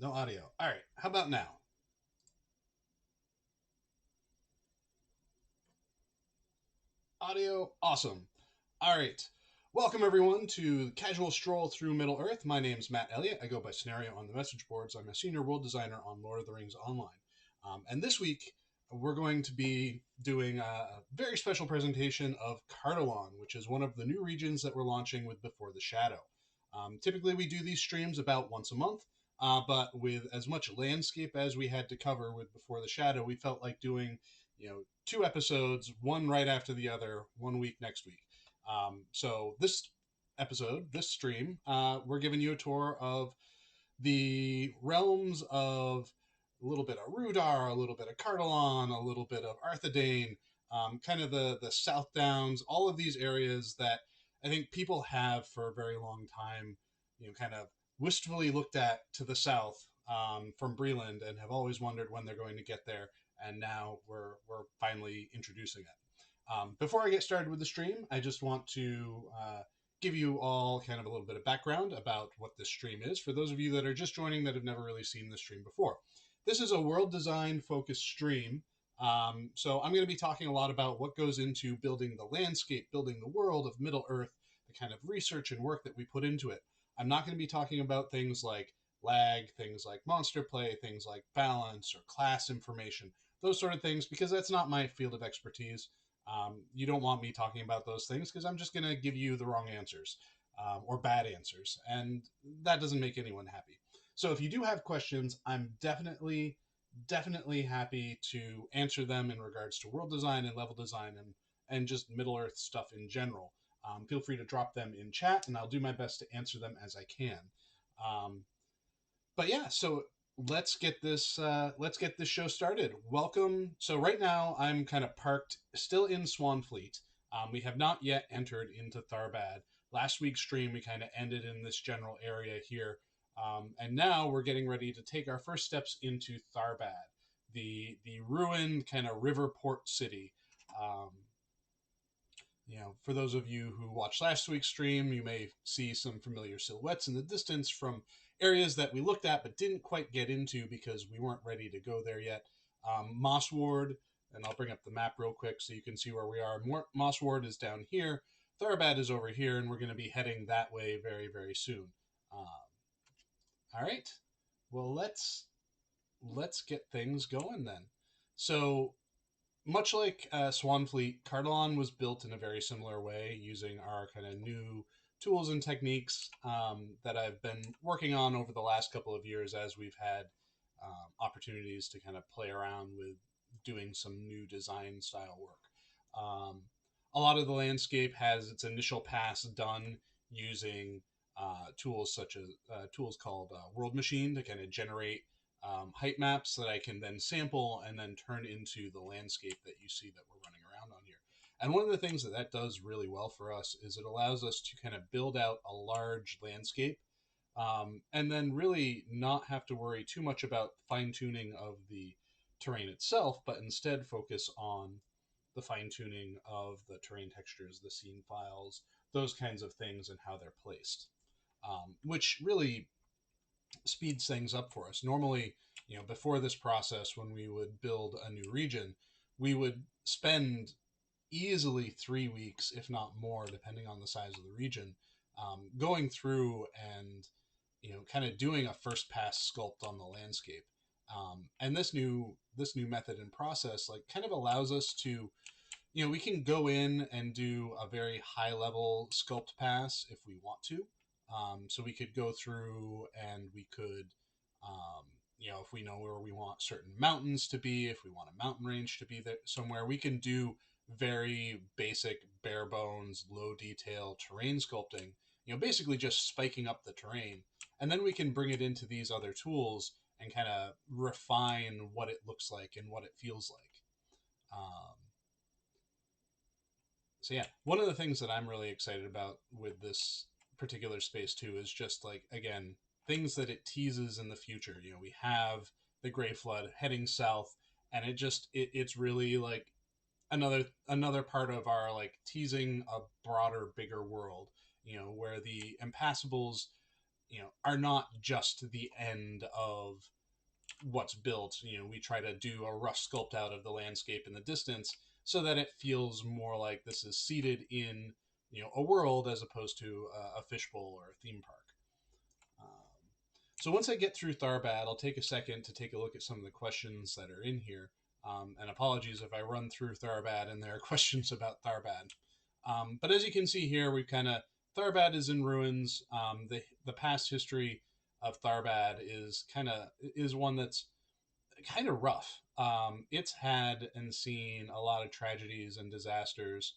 No audio. All right. How about now? Audio. Awesome. All right. Welcome, everyone, to Casual Stroll Through Middle Earth. My name's Matt Elliott. I go by Scenario on the message boards. I'm a senior world designer on Lord of the Rings Online. And this week, we're going to be doing a very special presentation of Cardolan, which is one of the new regions that we're launching with Before the Shadow. Typically, we do these streams about once a month, but with as much landscape as we had to cover with Before the Shadow, we felt like doing, two episodes, one right after the other, one week next week. So this episode, this stream, we're giving you a tour of the realms of a little bit of Rudar, a little bit of Cardolan, a little bit of Arthedain, kind of the South Downs, all of these areas that I think people have for a very long time, kind of wistfully looked at to the south from Breland and have always wondered when they're going to get there. And now we're finally introducing it. Before I get started with the stream, I just want to give you all kind of a little bit of background about what this stream is for those of you that are just joining that have never really seen the stream before. This is a world design focused stream. So I'm going to be talking a lot about what goes into building the landscape, building the world of Middle Earth, the kind of research and work that we put into it. I'm not going to be talking about things like lag, things like monster play, things like balance or class information, those sort of things, because that's not my field of expertise. You don't want me talking about those things because I'm just going to give you the wrong answers or bad answers, and that doesn't make anyone happy. So if you do have questions, I'm definitely happy to answer them in regards to world design and level design and just Middle Earth stuff in general. Feel free to drop them in chat, and I'll do my best to answer them as I can. Um, but yeah, so let's get this show started. Welcome. So right now I'm kind of parked still in Swanfleet. We have not yet entered into Tharbad. Last week's stream we kind of ended in this general area here, and now we're getting ready to take our first steps into Tharbad, the ruined kind of river port city. Um, for those of you who watched last week's stream, you may see some familiar silhouettes in the distance from areas that we looked at but didn't quite get into because we weren't ready to go there yet. Mossward, and I'll bring up the map real quick so you can see where we are. Mossward is down here. Tharbad is over here, and we're going to be heading that way very, very soon. All right. Well, let's get things going then. So much like Swanfleet, Cardolan was built in a very similar way using our kind of new tools and techniques that I've been working on over the last couple of years as we've had opportunities to kind of play around with doing some new design style work. A lot of the landscape has its initial pass done using tools such as tools called World Machine to kind of generate height maps that I can then sample and then turn into the landscape that you see that we're running around on here. And one of the things that that does really well for us is it allows us to kind of build out a large landscape and then really not have to worry too much about fine tuning of the terrain itself, but instead focus on the fine tuning of the terrain textures, the scene files, those kinds of things, and how they're placed, which really speeds things up for us. Normally, before this process, when we would build a new region, we would spend easily 3 weeks, if not more, depending on the size of the region, going through and kind of doing a first pass sculpt on the landscape. And this new method and process like kind of allows us to we can go in and do a very high level sculpt pass if we want to. So we could go through and we could, if we know where we want certain mountains to be, if we want a mountain range to be there somewhere, we can do very basic, bare bones, low detail terrain sculpting, basically just spiking up the terrain. And then we can bring it into these other tools and kind of refine what it looks like and what it feels like. Um, so yeah, one of the things that I'm really excited about with this particular space too is just like again things that it teases in the future. We have the Gray Flood heading south, and it's really like another part of our like teasing a broader, bigger world. Where the impassable's are not just the end of what's built. We try to do a rough sculpt out of the landscape in the distance so that it feels more like this is seated in a world as opposed to a fishbowl or a theme park. So once I get through Tharbad, I'll take a second to take a look at some of the questions that are in here. And apologies if I run through Tharbad and there are questions about Tharbad. But as you can see here, we've kind of Tharbad is in ruins. The past history of Tharbad is one that's kind of rough. It's had and seen a lot of tragedies and disasters,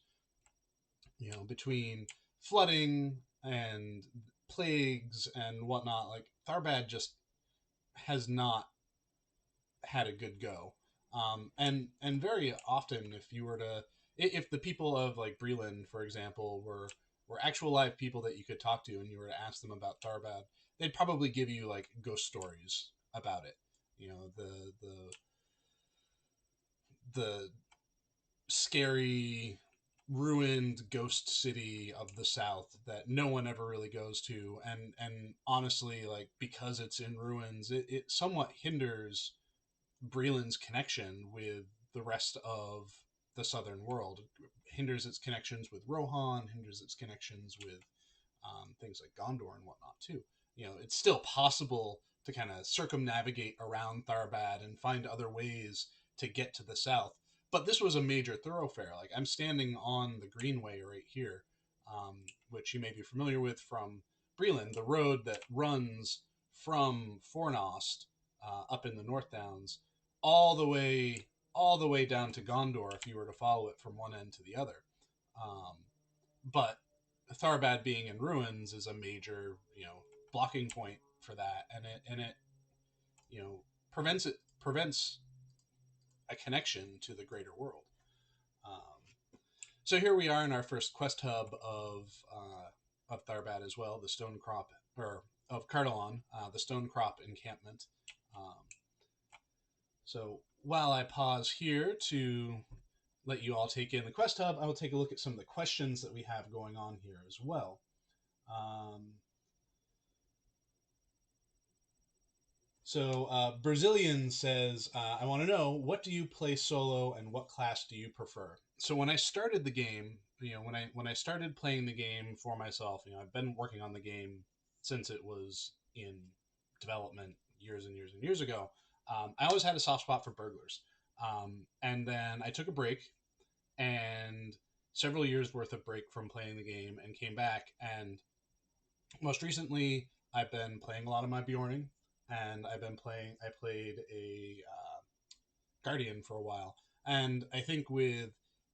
between flooding and plagues and whatnot. Like Tharbad just has not had a good go. And very often, if the people of like Breland, for example, were actual live people that you could talk to, and you were to ask them about Tharbad, they'd probably give you like ghost stories about it. The scary ruined ghost city of the south that no one ever really goes to, and honestly, like, because it's in ruins, it somewhat hinders Breland's connection with the rest of the southern world. It hinders its connections with Rohan, hinders its connections with things like Gondor and whatnot too. It's still possible to kind of circumnavigate around Tharbad and find other ways to get to the south. But this was a major thoroughfare. Like, I'm standing on the Greenway right here, which you may be familiar with from Breland, the road that runs from Fornost up in the North Downs all the way down to Gondor if you were to follow it from one end to the other. Um, but Tharbad being in ruins is a major, blocking point for that, and it you know prevents a connection to the greater world. So here we are in our first quest hub of Tharbad as well, the Stone Crop, or of Cardolan, the Stone Crop encampment. Um, so while I pause here to let you all take in the quest hub, I will take a look at some of the questions that we have going on here as well. Brazilian says, I want to know, what do you play solo and what class do you prefer? So when I started the game, when I started playing the game for myself, I've been working on the game since it was in development years and years and years ago. I always had a soft spot for burglars. And then I took a break, and several years worth of break from playing the game, and came back. And most recently, I've been playing a lot of my Bjorning, and I played a Guardian for a while. And I think with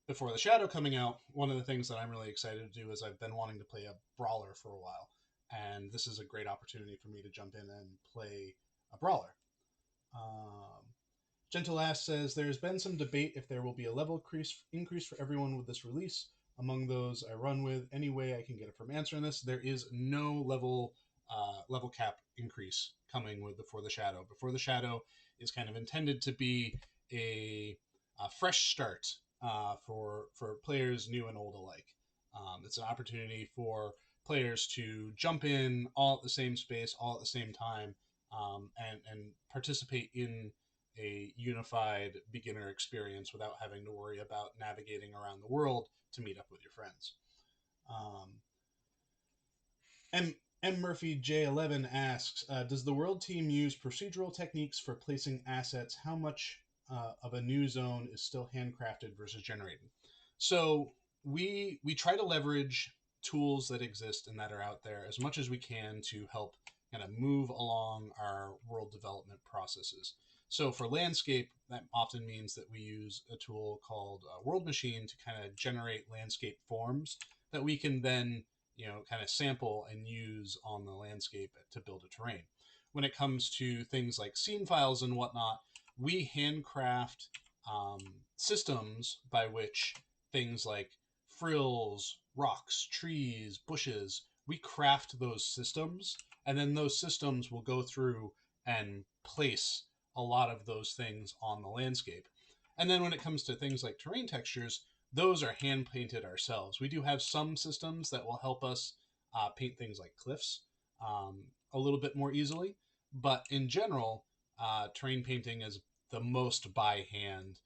Before the Shadow coming out, one of the things that I'm really excited to do is I've been wanting to play a Brawler for a while. And this is a great opportunity for me to jump in and play a Brawler. Gentle Ass says, there's been some debate if there will be a level increase for everyone with this release. Among those I run with, any way I can get a firm answer on this, there is no level cap increase coming with Before the Shadow. Before the Shadow is kind of intended to be a fresh start for players new and old alike. It's an opportunity for players to jump in all at the same space, all at the same time, and participate in a unified beginner experience without having to worry about navigating around the world to meet up with your friends. M. Murphy J11 asks, does the world team use procedural techniques for placing assets? How much of a new zone is still handcrafted versus generated? So we try to leverage tools that exist and that are out there as much as we can to help kind of move along our world development processes. So for landscape, that often means that we use a tool called World Machine to kind of generate landscape forms that we can then kind of sample and use on the landscape to build a terrain. When it comes to things like scene files and whatnot, we handcraft systems by which things like frills, rocks, trees, bushes, we craft those systems, and then those systems will go through and place a lot of those things on the landscape. And then when it comes to things like terrain textures, those are hand painted ourselves. We do have some systems that will help us paint things like cliffs, a little bit more easily. But in general, terrain painting is the most by hand.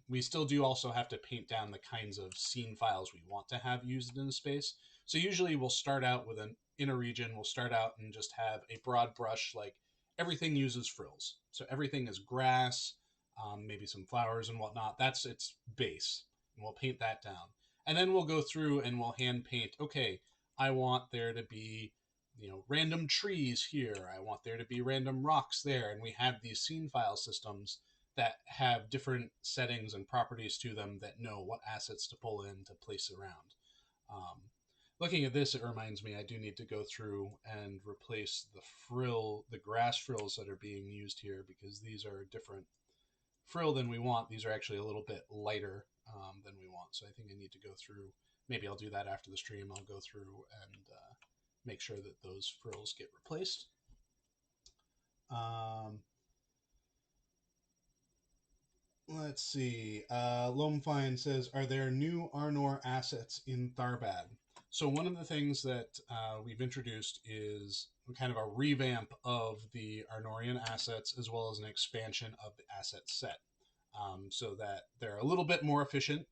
We still do also have to paint down the kinds of scene files we want to have used in the space. So usually we'll start out with an inner region. We'll start out and just have a broad brush, like everything uses frills. So everything is grass, maybe some flowers and whatnot. That's its base. And we'll paint that down. And then we'll go through and we'll hand paint, okay, I want there to be random trees here. I want there to be random rocks there. And we have these scene file systems that have different settings and properties to them that know what assets to pull in to place around. Um, Looking at this, it reminds me I do need to go through and replace the grass frills that are being used here because these are a different frill than we want. These are actually a little bit lighter than we want. So I think I need to go through. Maybe I'll do that after the stream. I'll go through and make sure that those frills get replaced. Um, let's see. Lomfine says, "Are there new Arnor assets in Tharbad?" So one of the things that we've introduced is kind of a revamp of the Arnorian assets as well as an expansion of the asset set. So that they're a little bit more efficient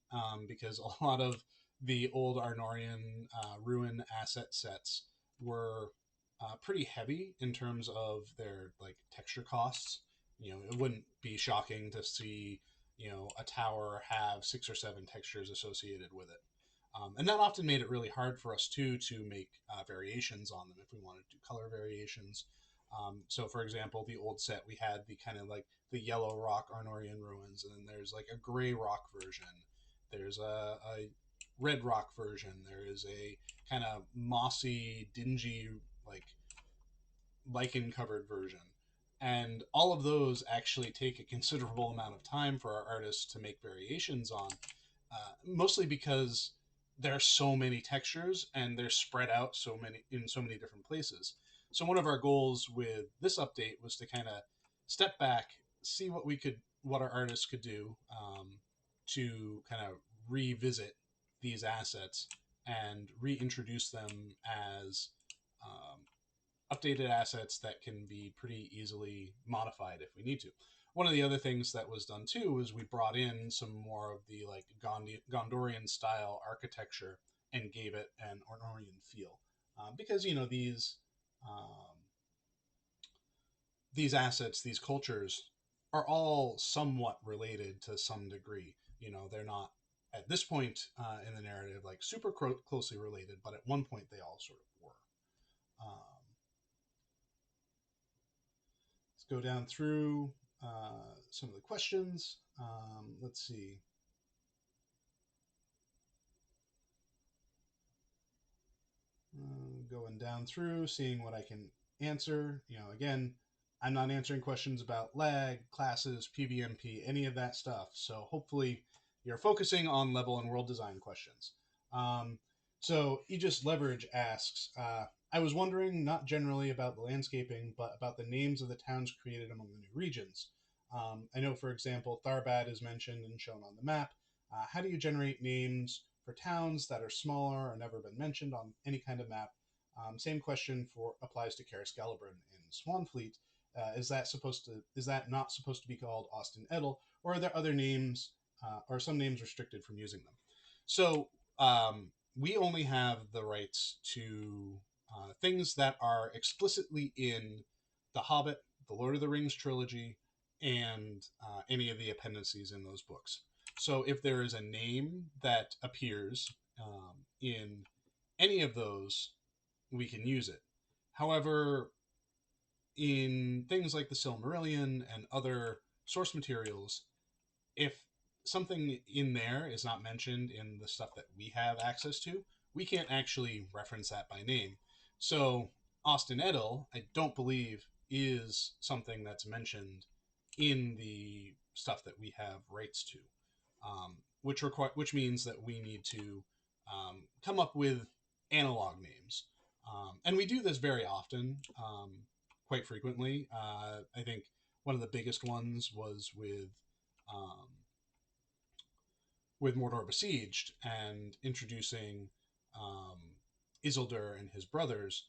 because a lot of the old Arnorian ruin asset sets were pretty heavy in terms of their like texture costs. It wouldn't be shocking to see a tower have 6 or 7 textures associated with it. And that often made it really hard for us too to make variations on them if we wanted to do color variations. So, for example, the old set we had the kind of like the yellow rock Arnorian ruins, and then there's like a gray rock version. There's a red rock version. There is a kind of mossy, dingy, like lichen covered version. And all of those actually take a considerable amount of time for our artists to make variations on, mostly because there are so many textures and they're spread out so many different places. So one of our goals with this update was to kind of step back, see what our artists could do to kind of revisit these assets and reintroduce them as um, updated assets that can be pretty easily modified if we need to. One of the other things that was done too is we brought in some more of the like Gondorian style architecture and gave it an Ornorian feel, because these assets, these cultures, are all somewhat related to some degree. They're not at this point in the narrative like super closely related, but at one point they all sort of were. Let's go down through some of the questions. Let's see. Going down through, seeing what I can answer. Again, I'm not answering questions about lag, classes, PvMP, any of that stuff. So hopefully you're focusing on level and world design questions. So Aegis Leverage asks, I was wondering not generally about the landscaping, but about the names of the towns created among the new regions. I know, for example, Tharbad is mentioned and shown on the map. How do you generate names for towns that are smaller or never been mentioned on any kind of map? Same question for applies to Karis Galibrin in Swanfleet. Is that not supposed to be called Austin Edel, or are there other names or some names restricted from using them? So we only have the rights to things that are explicitly in The Hobbit, the Lord of the Rings trilogy, and any of the appendices in those books. So if there is a name that appears in any of those, we can use it. However, in things like the Silmarillion and other source materials, if something in there is not mentioned in the stuff that we have access to, we can't actually reference that by name. So Austin Edel, I don't believe, is something that's mentioned in the stuff that we have rights to, which means that we need to come up with analog names, and we do this very often, quite frequently. I think one of the biggest ones was um, with Mordor Besieged and introducing um, Isildur and his brothers.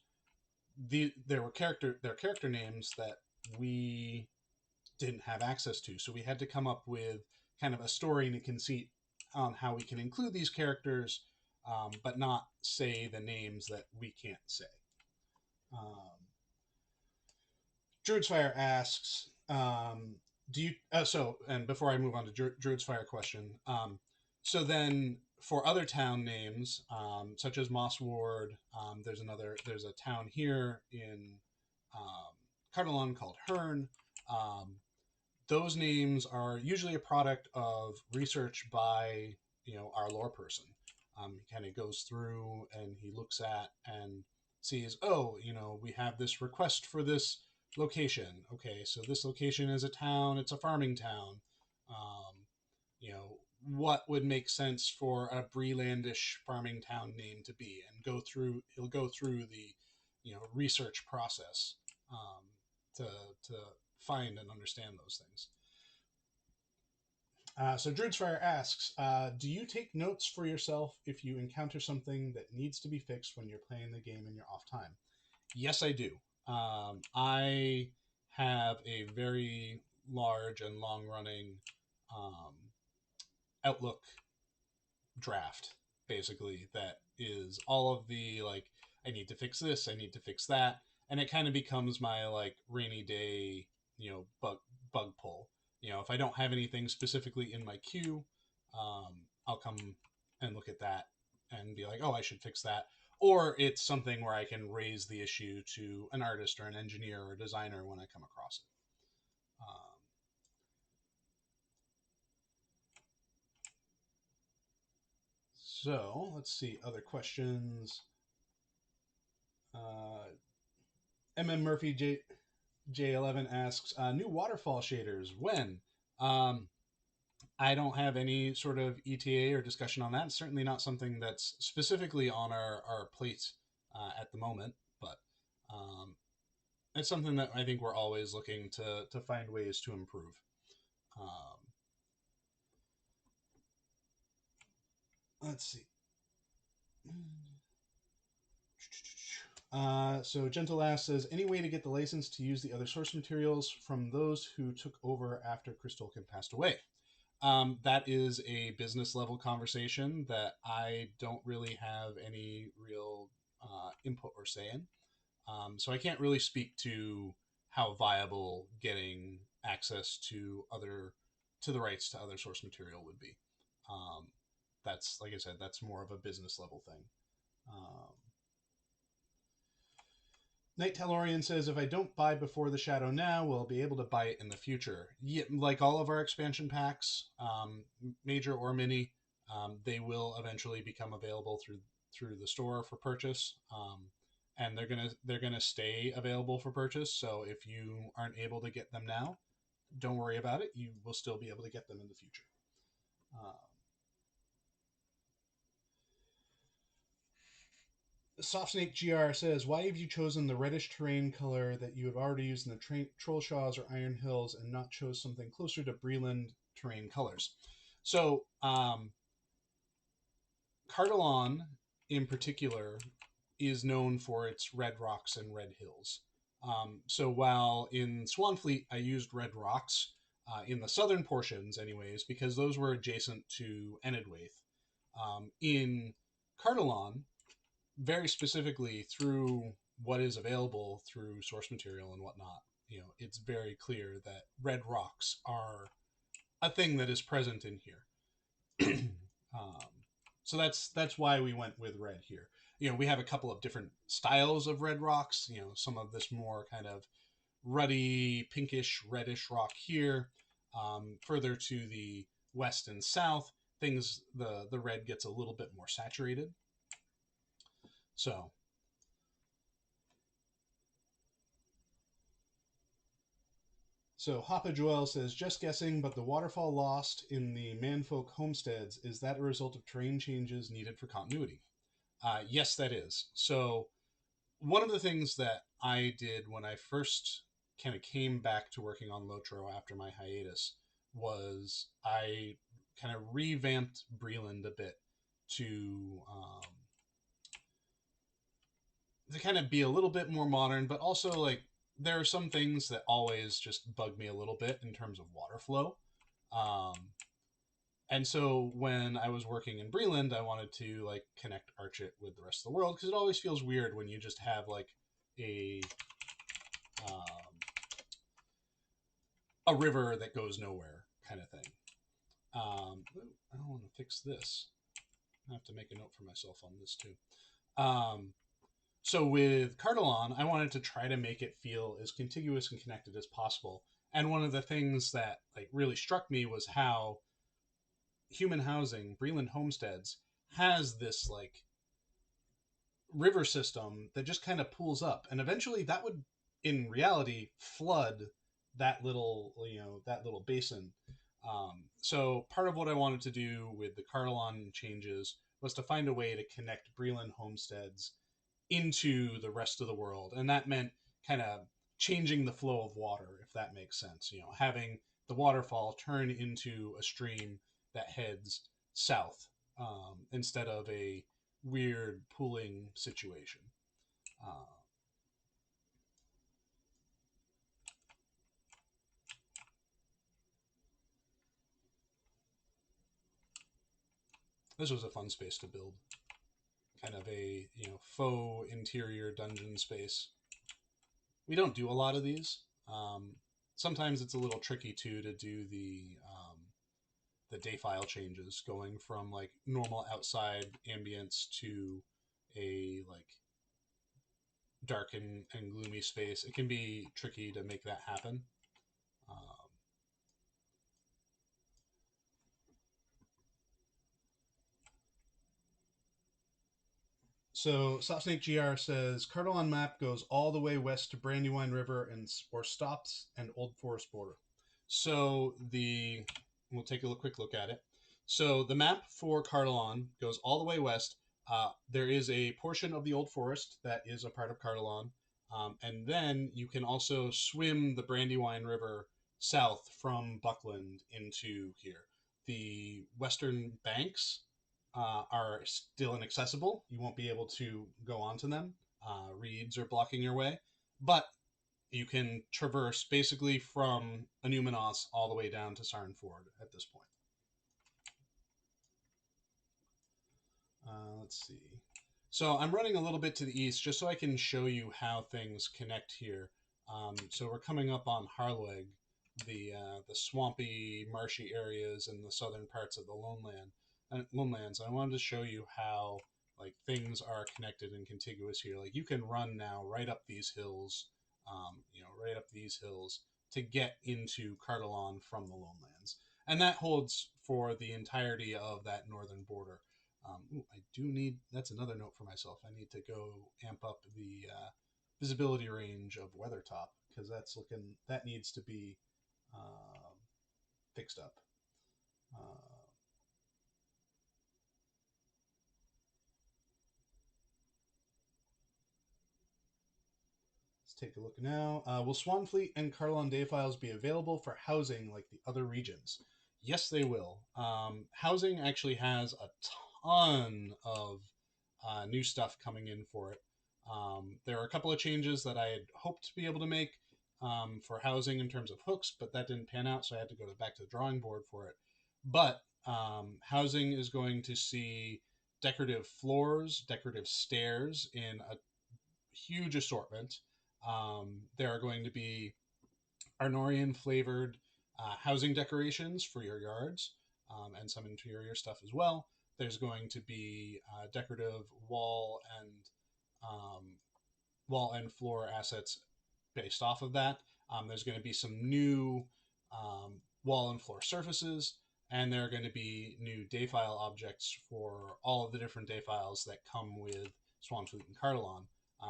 there were character names that we didn't have access to, so we had to come up with kind of a story and a conceit on how we can include these characters, but not say the names that we can't say. Um, Druid's Fire asks, do you? And before I move on to Druid's Fire question, so then for other town names, such as Moss Ward, there's a town here in Cardolan called Hearn. Um, those names are usually a product of research by our lore person. He kind of goes through and he looks at and sees, oh, we have this request for this location. Okay, so this location is a town. It's a farming town. Um, what would make sense for a Brelandish farming town name to be, and he'll go through the research process, to to find and understand those things. So Druid's Fire asks, do you take notes for yourself if you encounter something that needs to be fixed when you're playing the game in your off time? Yes, I do. I have a very large and long-running um, Outlook draft, basically, that is all of the, like, I need to fix this, I need to fix that, and it kind of becomes my, like, rainy day, bug pull. If I don't have anything specifically in my queue, I'll come and look at that and be like, oh, I should fix that. Or it's something where I can raise the issue to an artist or an engineer or a designer when I come across it. So let's see other questions. MM Murphy J11 asks, new waterfall shaders, when? Um, I don't have any sort of ETA or discussion on that. It's certainly not something that's specifically on our plate at the moment, but it's something that I think we're always looking to find ways to improve. Let's see. So Gentle Ass says, any way to get the license to use the other source materials from those who took over after Chris Tolkien passed away? That is a business level conversation that I don't really have any real input or say in. So I can't really speak to how viable getting access to the rights to other source material would be. That's, like I said, that's more of a business level thing. Night Tellurian says, if I don't buy Before the Shadow now, we'll be able to buy it in the future. Yeah, like all of our expansion packs, major or mini, they will eventually become available through the store for purchase, and they're gonna stay available for purchase. So if you aren't able to get them now, don't worry about it. You will still be able to get them in the future. Softsnake GR says, why have you chosen the reddish terrain color that you have already used in the Trollshaws or Iron Hills and not chose something closer to Breland terrain colors? So, Cardolan, in particular, is known for its red rocks and red hills. So while in Swanfleet I used red rocks, in the southern portions anyways, because those were adjacent to Enedwaith, in Cardolan, very specifically through what is available through source material and whatnot, it's very clear that red rocks are a thing that is present in here. um, so that's why we went with red here. We have a couple of different styles of red rocks. Some of this more kind of ruddy, pinkish, reddish rock here. Further to the west and south, the red gets a little bit more saturated. So Hoppa Joel says, just guessing, but the waterfall lost in the Manfolk homesteads, is that a result of terrain changes needed for continuity? Yes, that is. So one of the things that I did when I first kind of came back to working on Lotro after my hiatus was I kind of revamped Breland a bit to to kind of be a little bit more modern, but also like there are some things that always just bug me a little bit in terms of water flow. Um, and so when I was working in Breland, I wanted to like connect Archit with the rest of the world because it always feels weird when you just have like a um, a river that goes nowhere kind of thing. I don't want to fix this. I have to make a note for myself on this too. Um, so with Cardolan, I wanted to try to make it feel as contiguous and connected as possible. And one of the things that like really struck me was how human housing, Breland Homesteads, has this like river system that just kind of pools up, and eventually that would, in reality, flood that little basin. So part of what I wanted to do with the Cardolan changes was to find a way to connect Breland homesteads into the rest of the world, and that meant kind of changing the flow of water, if that makes sense. Having the waterfall turn into a stream that heads south, instead of a weird pooling situation. Uh, this was a fun space to build, kind of a faux interior dungeon space. We don't do a lot of these. Sometimes it's a little tricky too to do the day file changes, going from like normal outside ambience to a like dark and gloomy space. It can be tricky to make that happen. Um, So Snake GR says Cardolan map goes all the way west to Brandywine River and or stops and Old Forest border. So the we'll take a quick look at it. So the map for Cardolan goes all the way west. There is a portion of the Old Forest that is a part of Cardolan, and then you can also swim the Brandywine River south from Buckland into here. The western banks are still inaccessible. You won't be able to go onto them. Reeds are blocking your way, but you can traverse basically from Anuminos all the way down to Sarn Ford at this point. Let's see. So I'm running a little bit to the east just so I can show you how things connect here. So we're coming up on Harlweg, the swampy, marshy areas in the southern parts of the Lonelands. I wanted to show you how like things are connected and contiguous here. Like you can run now right up these hills, right up these hills to get into Cardolan from the Lonelands, and that holds for the entirety of that northern border. I do need. That's another note for myself. I need to go amp up the visibility range of Weathertop because that's looking. That needs to be um, fixed up. Uh, let's take a look now. Will Swanfleet and Carlon Day files be available for housing like the other regions? Yes, they will. Housing actually has a ton of new stuff coming in for it. There are a couple of changes that I had hoped to be able to make for housing in terms of hooks, but that didn't pan out, so I had to go back to the drawing board for it. But housing is going to see decorative floors, decorative stairs in a huge assortment. There are going to be Arnorian flavored housing decorations for your yards, and some interior stuff as well. There's going to be decorative um, wall and floor assets based off of that. There's going to be some new wall and floor surfaces, and there are going to be new day file objects for all of the different day files that come with Swanfleet and Cardolan.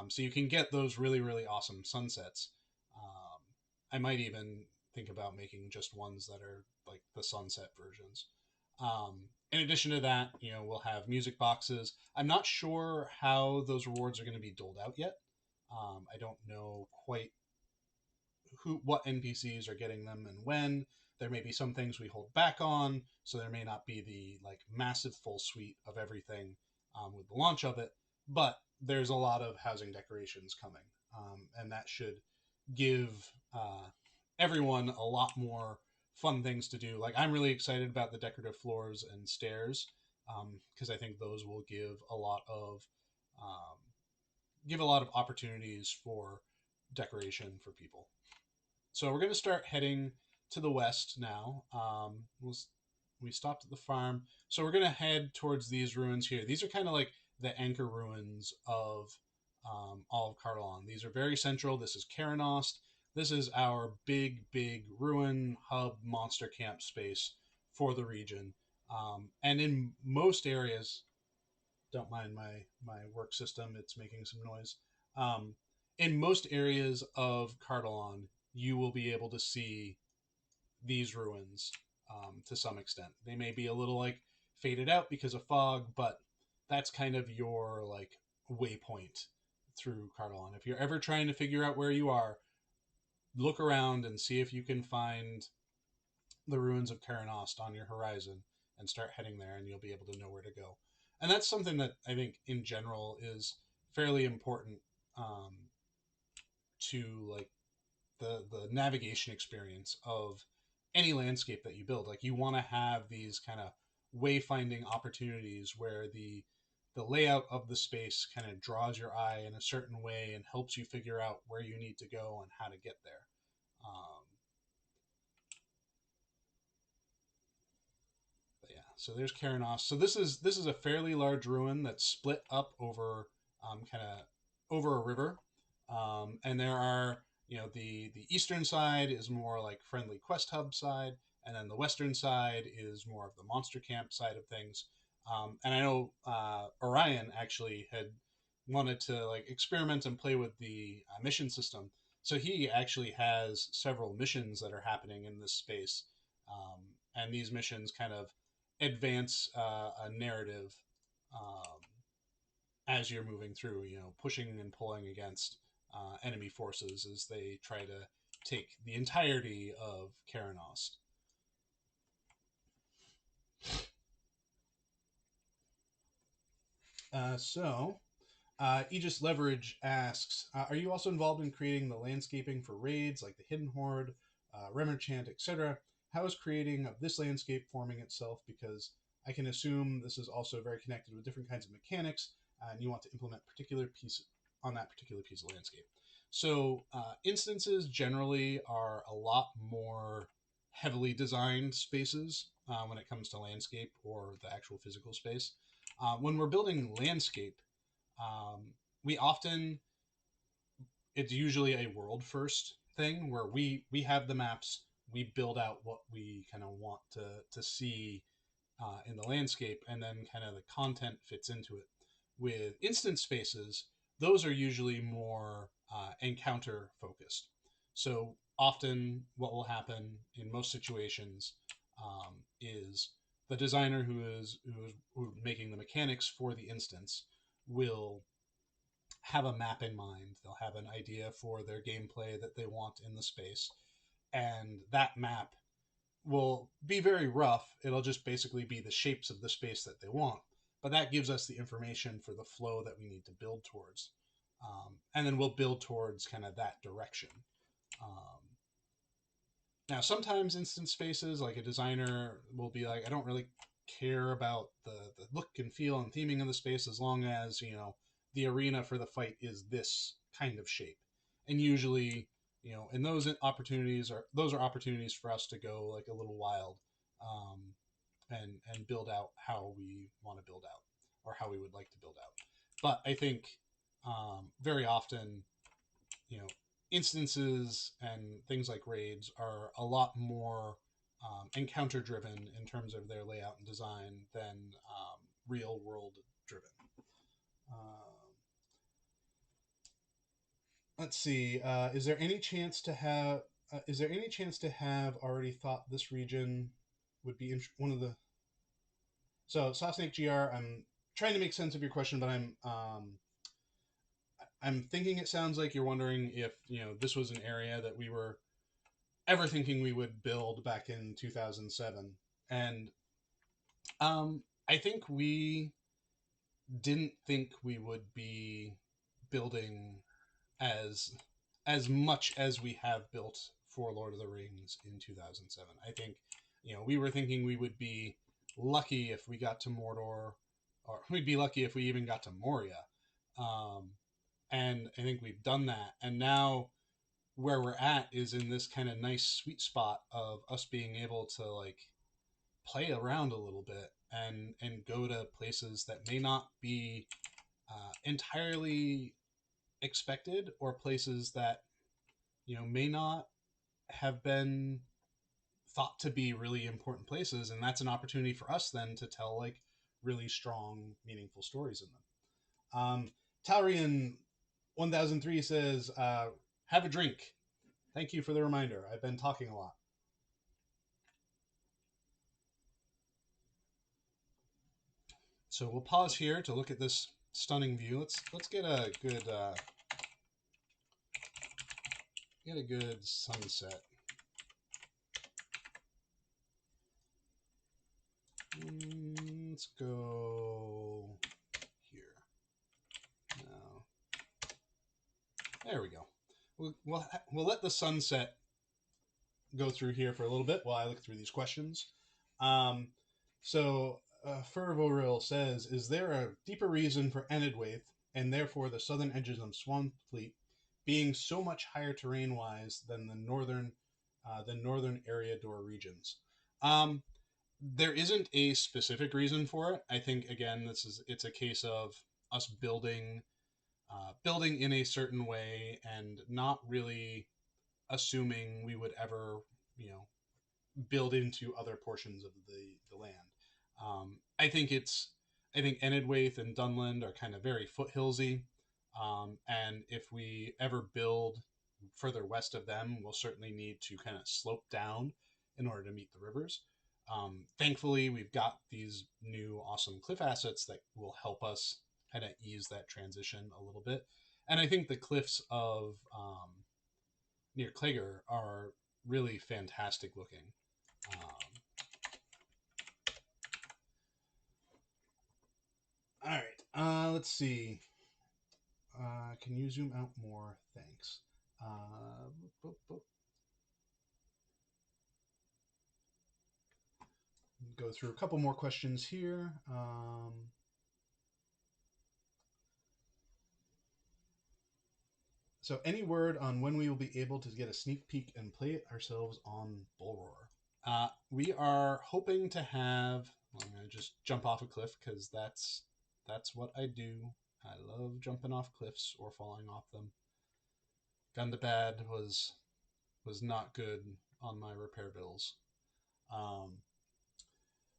So you can get those really, really awesome sunsets. I might even think about making just ones that are like the sunset versions. In addition to that, we'll have music boxes. I'm not sure how those rewards are going to be doled out yet. I don't know quite what NPCs are getting them and when. There may be some things we hold back on, so there may not be the like massive full suite of everything with the launch of it. But there's a lot of housing decorations coming, and that should give everyone a lot more fun things to do. Like I'm really excited about the decorative floors and stairs because I think those will um, give a lot of opportunities for decoration for people. So we're going to start heading to the west now. We stopped at the farm, so we're going to head towards these ruins here. These are kind of like the anchor ruins of all of Cardolan. These are very central. This is Karanost. This is our big ruin hub monster camp space for the region. And in most areas, don't mind my work system; it's making some noise. Um, in most areas of Cardolan, you will be able to see these ruins to some extent. They may be a little like faded out because of fog, but that's kind of your like waypoint through Cardolan. If you're ever trying to figure out where you are, look around and see if you can find the ruins of Karanost on your horizon and start heading there, and you'll be able to know where to go. And that's something that I think in general is fairly important to like the navigation experience of any landscape that you build. Like you want to have these kind of wayfinding opportunities where the layout of the space kind of draws your eye in a certain way and helps you figure out where you need to go and how to get there. But yeah, so there's Karanos. So this is a fairly large ruin that's split up over kind of over a river, and there are the eastern side is more like friendly quest hub side, and then the western side is more of the monster camp side of things. And I know Orion actually had wanted to like experiment and play with the mission system, so he actually has several missions that are happening in this space, and these missions kind of advance a narrative um, as you're moving through, pushing and pulling against enemy forces as they try to take the entirety of Karanost. Aegis Leverage asks, are you also involved in creating the landscaping for raids like the Hidden Horde, Remerchant, etc.? How is creating of this landscape forming itself? Because I can assume this is also very connected with different kinds of mechanics, and you want to implement particular piece on that particular piece of landscape. So instances generally are a lot more heavily designed spaces when it comes to landscape or the actual physical space. When we're building landscape, um, we often it's usually a world first thing where we have the maps, we build out what we kind of want to see in the landscape, and then kind of the content fits into it. With instance spaces, those are usually more encounter focused. So often, what will happen in most situations is the designer who is making the mechanics for the instance will have a map in mind. They'll have an idea for their gameplay that they want in the space, and that map will be very rough. It'll just basically be the shapes of the space that they want. But that gives us the information for the flow that we need to build towards. And then we'll build towards kind of that direction. Um, Now, sometimes instance spaces, like a designer will be like, I don't really care about the look and feel and theming of the space as long as, the arena for the fight is this kind of shape. And usually, and those are opportunities for us to go like a little wild and build out how we want to build out or how we would like to build out. But I think very often you know instances and things like raids are a lot more encounter driven in terms of their layout and design than real world driven. Uh, let's see. Is there any chance to have already thought this region would be one of the so Sawsnake GR? I'm trying to make sense of your question, but I'm thinking it sounds like you're wondering if this was an area that we were ever thinking we would build back in 2007. And I think we didn't think we would be building as much as we have built for Lord of the Rings in 2007. I think, we were thinking we would be lucky if we got to Mordor, or we'd be lucky if we even got to Moria. Um, and I think we've done that. And now where we're at is in this kind of nice sweet spot of us being able to like play around a little bit and go to places that may not be entirely expected, or places that may not have been thought to be really important places, and that's an opportunity for us then to tell like really strong, meaningful stories in them. Taurian 1003 says, "Have a drink. Thank you for the reminder. I've been talking a lot." So we'll pause here to look at this stunning view. Let's get a good sunset. Let's go here. Now, there we go. We'll let the sunset go through here for a little bit while I look through these questions. Um, Fervoril says, "Is there a deeper reason for Enedwaith and therefore the southern edges of Swanfleet being so much higher terrain wise than the northern area door regions?" Um, there isn't a specific reason for it. I think again, it's a case of us building in a certain way and not really assuming we would ever, you know, build into other portions of the land. I think Enedwaith and Dunland are kind of very foothillsy, and if we ever build further west of them, we'll certainly need to kind of slope down in order to meet the rivers. Thankfully, we've got these new awesome cliff assets that will help us kind of ease that transition a little bit. And I think the cliffs of near Klager are really fantastic looking. Um, all right, let's see. Can you zoom out more? Thanks. Go through a couple more questions here. So, any word on when we will be able to get a sneak peek and play it ourselves on Bullroar? We are hoping to have. Well, I'm going to just jump off a cliff because that's what I do. I love jumping off cliffs or falling off them. Gundabad was not good on my repair bills. Um,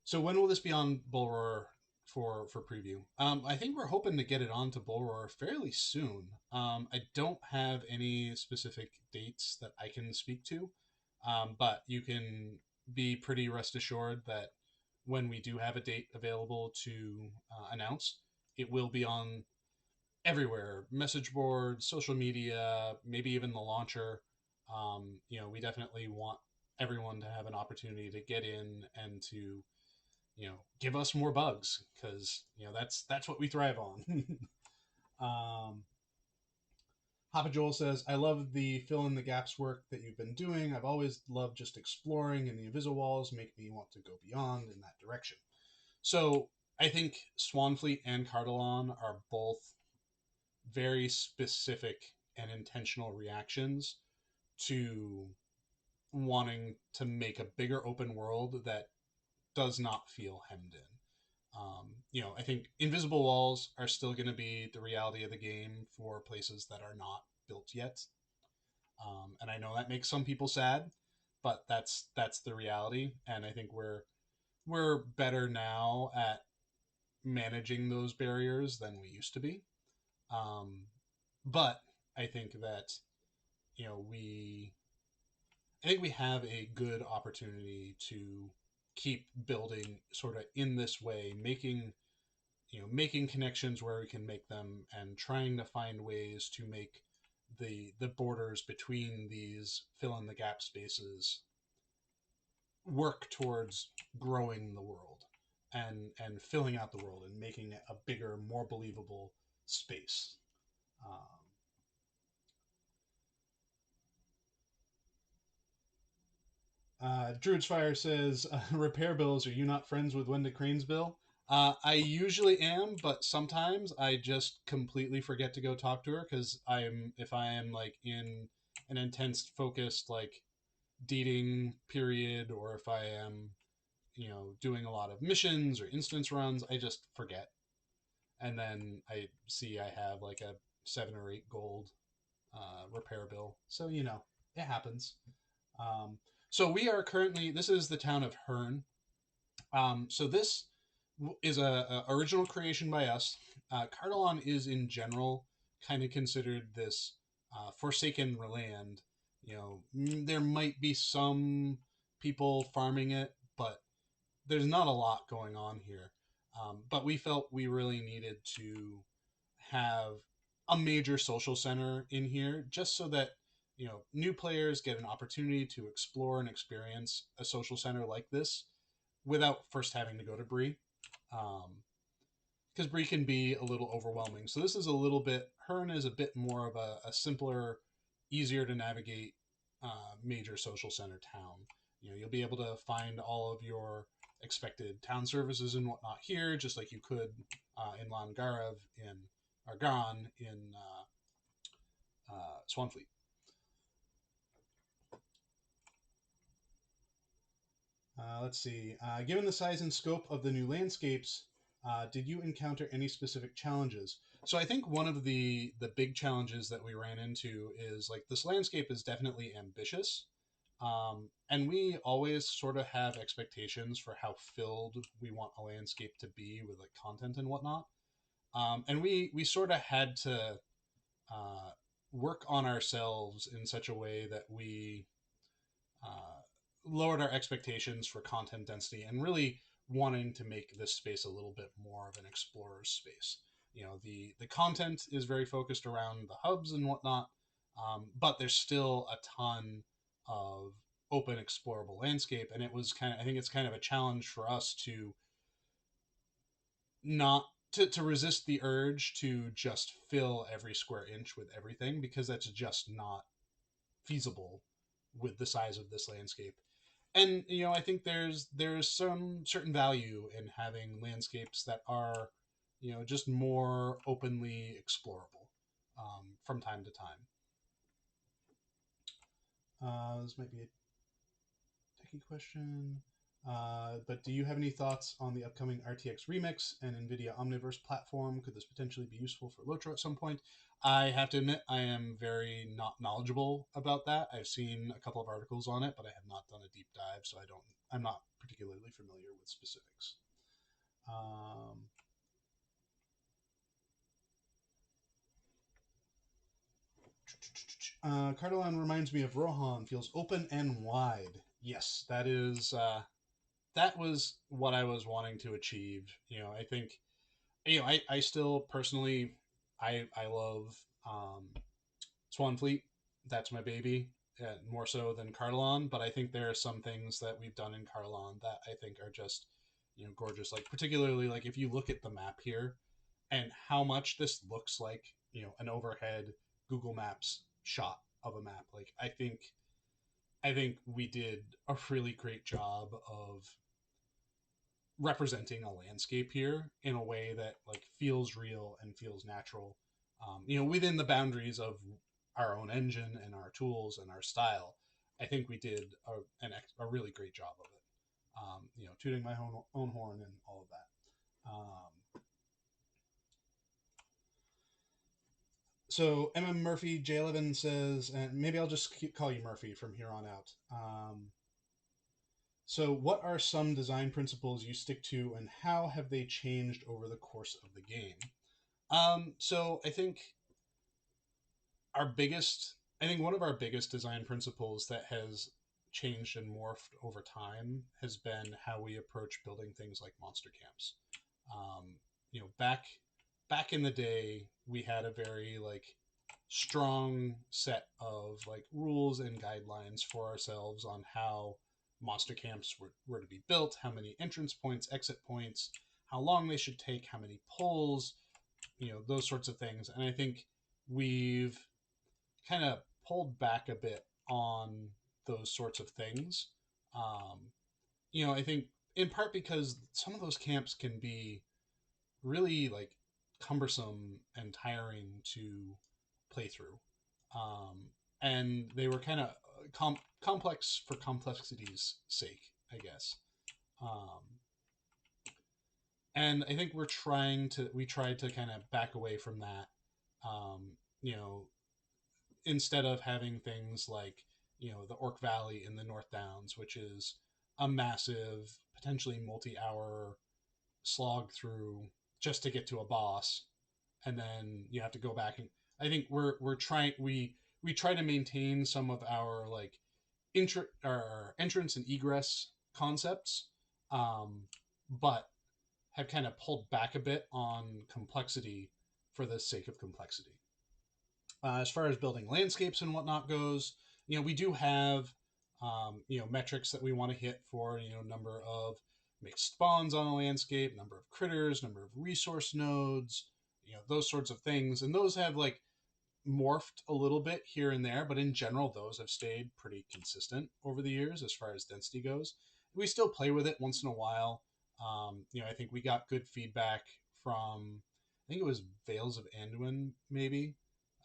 so when will this be on Bullroar for preview? I think we're hoping to get it onto Bullroar fairly soon. I don't have any specific dates that I can speak to, but you can be pretty rest assured that when we do have a date available to announce, it will be on everywhere: message boards, social media, maybe even the launcher. We definitely want everyone to have an opportunity to get in and to give us more bugs, because that's what we thrive on. um, Papa Joel says, "I love the fill in the gaps work that you've been doing. I've always loved just exploring, and the invisible walls make me want to go beyond in that direction." So I think Swanfleet and Cardolan are both very specific and intentional reactions to wanting to make a bigger open world that does not feel hemmed in. I think invisible walls are still going to be the reality of the game for places that are not built yet, and I know that makes some people sad, but that's the reality. And I think we're better now at managing those barriers than we used to be. Um, but I think that you know we I think we have a good opportunity to keep building sort of in this way, making connections where we can make them, and trying to find ways to make the borders between these fill in the gap spaces work towards growing the world. and filling out the world and making it a bigger, more believable space. Um, Druid's Fire says, "Repair bills. Are you not friends with Wenda Crane's bill?" I usually am, but sometimes I just completely forget to go talk to her because if I am like in an intense, focused like dating period, or if I am doing a lot of missions or instance runs, I just forget, and then I see I have like a 7 or 8 gold repair bill. So it happens. Um, so we are currently. This is the town of Hearn. So this is a original creation by us. Cardolan is in general kind of considered this forsaken land. There might be some people farming it, but there's not a lot going on here. But we felt we really needed to have a major social center in here just so that new players get an opportunity to explore and experience a social center like this without first having to go to Bree. Because Bree can be a little overwhelming. So this is a little bit, Hearn is a bit more of a simpler, easier to navigate major social center town. You'll be able to find all of your expected town services and whatnot here, just like you could in Langarev, in Argon, in Swanfleet. Let's see. Given the size and scope of the new landscapes, did you encounter any specific challenges? So I think one of the big challenges that we ran into is like this landscape is definitely ambitious, and we always sort of have expectations for how filled we want a landscape to be with like content and whatnot. And we sort of had to uh, work on ourselves in such a way that we uh, lowered our expectations for content density and really wanting to make this space a little bit more of an explorer's space. The content is very focused around the hubs and whatnot, but there's still a ton of open explorable landscape, and I think it's kind of a challenge for us to not to resist the urge to just fill every square inch with everything, because that's just not feasible with the size of this landscape. And I think there's some certain value in having landscapes that are just more openly explorable from time to time. This might be a techie question. But do you have any thoughts on the upcoming RTX Remix and NVIDIA Omniverse platform? Could this potentially be useful for Lotro at some point? I have to admit, I am very not knowledgeable about that. I've seen a couple of articles on it, but I have not done a deep dive, so I'm not particularly familiar with specifics. Cardolan reminds me of Rohan, feels open and wide. Yes, that was what I was wanting to achieve. I think I still personally I love Swanfleet. That's my baby, more so than Cardolan. But I think there are some things that we've done in Cardolan that I think are just gorgeous. Like particularly like if you look at the map here and how much this looks like an overhead Google Maps shot of a map. Like I think we did a really great job of representing a landscape here in a way that like feels real and feels natural, within the boundaries of our own engine and our tools and our style. I think we did a really great job of it. Tooting my own horn and all of that. So Murphy J11 says, and maybe I'll just call you Murphy from here on out. So, what are some design principles you stick to, and how have they changed over the course of the game? So I think one of our biggest design principles that has changed and morphed over time has been how we approach building things like monster camps. Um, back in the day, we had a very like strong set of like rules and guidelines for ourselves on how monster camps were to be built, how many entrance points, exit points, how long they should take, how many pulls, those sorts of things. And I think we've kind of pulled back a bit on those sorts of things. I think in part because some of those camps can be really like cumbersome and tiring to play through. And they were kind of complex for complexity's sake, I guess. Um, and I think we tried to kind of back away from that. Um, you know, Instead of having things like the Orc Valley in the North Downs, which is a massive, potentially multi-hour slog through just to get to a boss, and then you have to go back and I think we're trying we try to maintain some of our like our entrance and egress concepts, um, but have kind of pulled back a bit on complexity for the sake of complexity. As far as building landscapes and whatnot goes, we do have metrics that we want to hit for number of mixed spawns on a landscape, number of critters, number of resource nodes, those sorts of things, and those have like morphed a little bit here and there, but in general, those have stayed pretty consistent over the years as far as density goes. We still play with it once in a while. I think we got good feedback from, I think it was Vales of Anduin, maybe,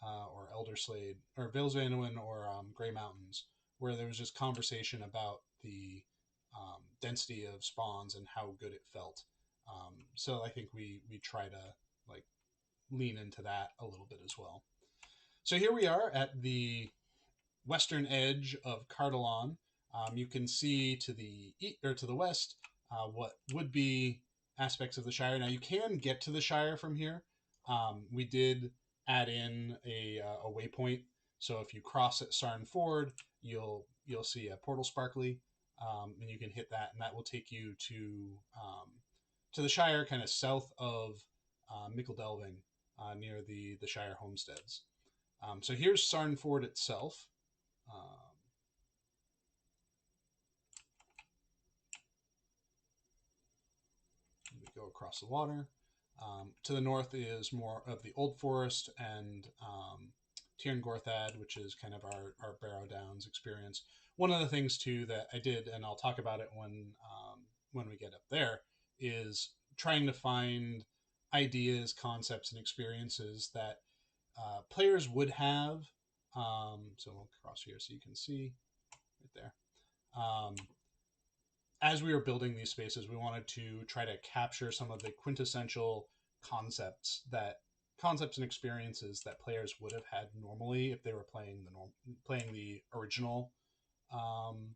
or Elderslade, or Vales of Anduin, or Grey Mountains, where there was just conversation about the density of spawns and how good it felt. So I think we try to like lean into that a little bit as well. So here we are at the western edge of Cardolan. You can see to the east or to the west what would be aspects of the Shire. Now you can get to the Shire from here. We did add in a waypoint, so if you cross at Sarn Ford, you'll see a portal sparkly, and you can hit that, and that will take you to the Shire, kind of south of Mickle Delving, near the Shire homesteads. So here's Sarnford itself. Um, we go across the water. To the north is more of the Old Forest and Tirn Gorthad, which is kind of our Barrow Downs experience. One of the things too that I did, and I'll talk about it when we get up there, is trying to find ideas, concepts, and experiences that players would have. So we'll cross here so you can see right there. As we were building these spaces, we wanted to try to capture some of the quintessential concepts and experiences that players would have had normally if they were playing the original um,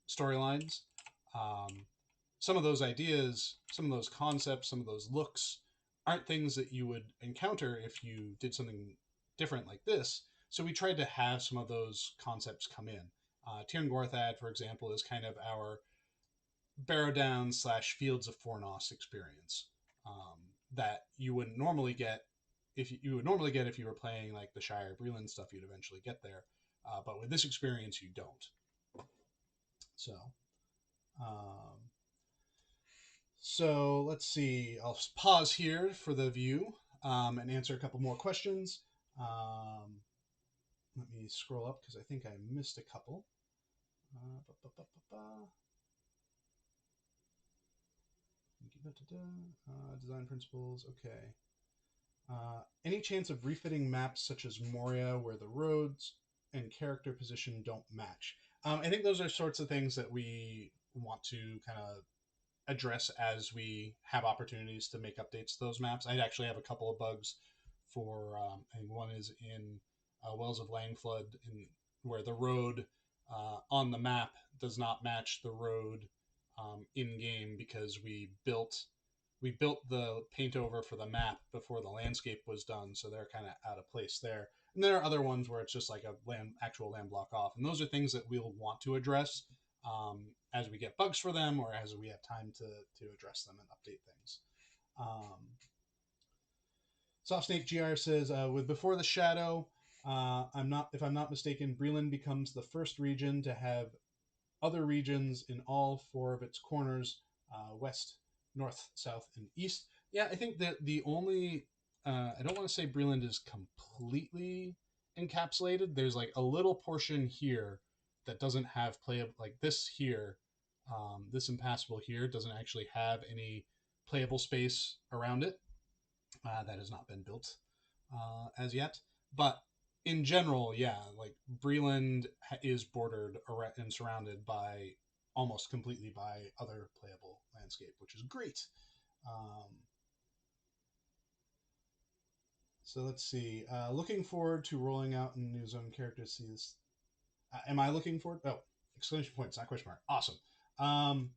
storylines. Um, some of those ideas, some of those concepts, some of those looks aren't things that you would encounter if you did something different like this. So we tried to have some of those concepts come in. Tirn Gorthad, for example, is kind of our Barrow Down / Fields of Fornos experience, that you wouldn't normally get if you would normally get if you were playing like the Shire Breland stuff. You'd eventually get there, but with this experience, you don't. So, um, so let's see. I'll pause here for the view and answer a couple more questions. Let me scroll up because I think I missed a couple. Design principles. Okay. Any chance of refitting maps such as Moria where the roads and character position don't match? I think those are sorts of things that we want to kind of address as we have opportunities to make updates to those maps. I actually have a couple of bugs for, I think one is in Wells of Langflood, where the road on the map does not match the road in game because we built the paint over for the map before the landscape was done, so they're kind of out of place there. And there are other ones where it's just like a actual land block off, and those are things that we'll want to address as we get bugs for them, or as we have time to address them and update things. Soft Snake GR says, with Before the Shadow, if I'm not mistaken, Breland becomes the first region to have other regions in all four of its corners, west, north, south, and east. Yeah, I think that the only I don't want to say Breland is completely encapsulated. There's like a little portion here that doesn't have playable, like this here, this impassable here doesn't actually have any playable space around it. That has not been built as yet. But in general, yeah, like Breland is bordered and surrounded by almost completely by other playable landscape, which is great. Um, so let's see. Looking forward to rolling out in new zone characters. See this? Am I looking forward? Oh, exclamation points, not question mark. Awesome. Um,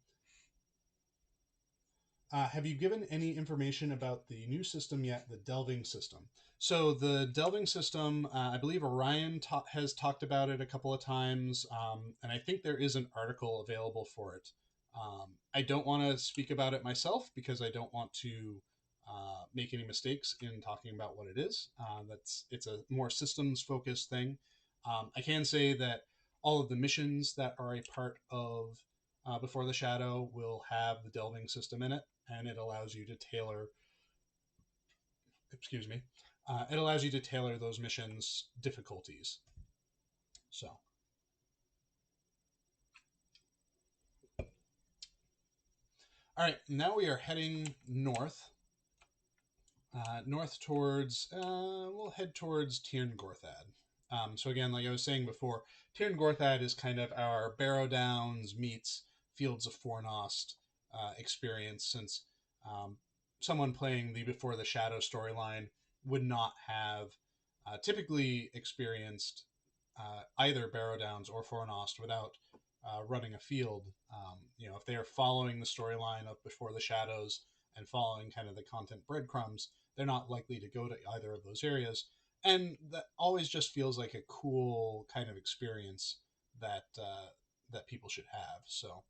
have you given any information about the new system yet, the delving system? So the delving system, I believe Orion has talked about it a couple of times, and I think there is an article available for it. I don't want to speak about it myself because I don't want to make any mistakes in talking about what it is. It's a more systems focused thing. I can say that all of the missions that are a part of Before the Shadow will have the delving system in it, and it allows you to tailor. Excuse me. It allows you to tailor those missions' difficulties. So, all right, now we are heading north. North towards, we'll head towards Tirn Gorthad. So again, like I was saying before, Tirn Gorthad is kind of our Barrow Downs meets Fields of Fornost experience, since um, someone playing the Before the Shadow storyline would not have typically experienced either Barrow Downs or Fornost without running a field. If they are following the storyline of Before the Shadows and following kind of the content breadcrumbs, they're not likely to go to either of those areas. And that always just feels like a cool kind of experience that people should have. So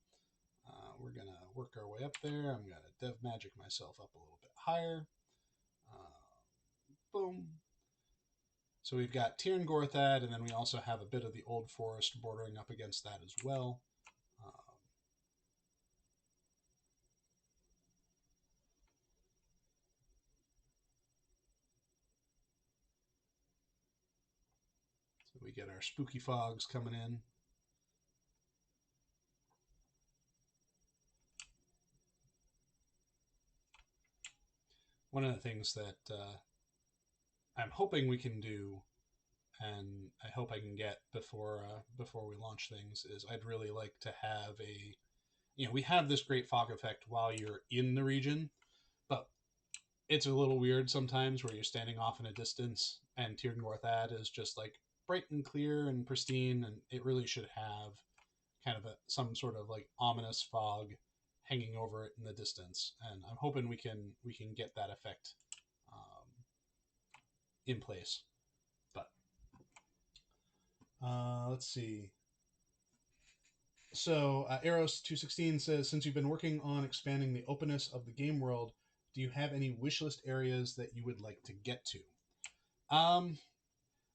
we're gonna work our way up there. I'm gonna dev magic myself up a little bit higher. Boom. So we've got Tirn Gorthad, and then we also have a bit of the Old Forest bordering up against that as well. So we get our spooky fogs coming in. One of the things that I'm hoping we can do, and I hope I can get before we launch things, is I'd really like to have we have this great fog effect while you're in the region, but it's a little weird sometimes where you're standing off in a distance and Tirn Gorthad is just like bright and clear and pristine, and it really should have kind of some sort of like ominous fog hanging over it in the distance. And I'm hoping we can get that effect in place. But let's see. So Eros216 says, since you've been working on expanding the openness of the game world, do you have any wish list areas that you would like to get to? I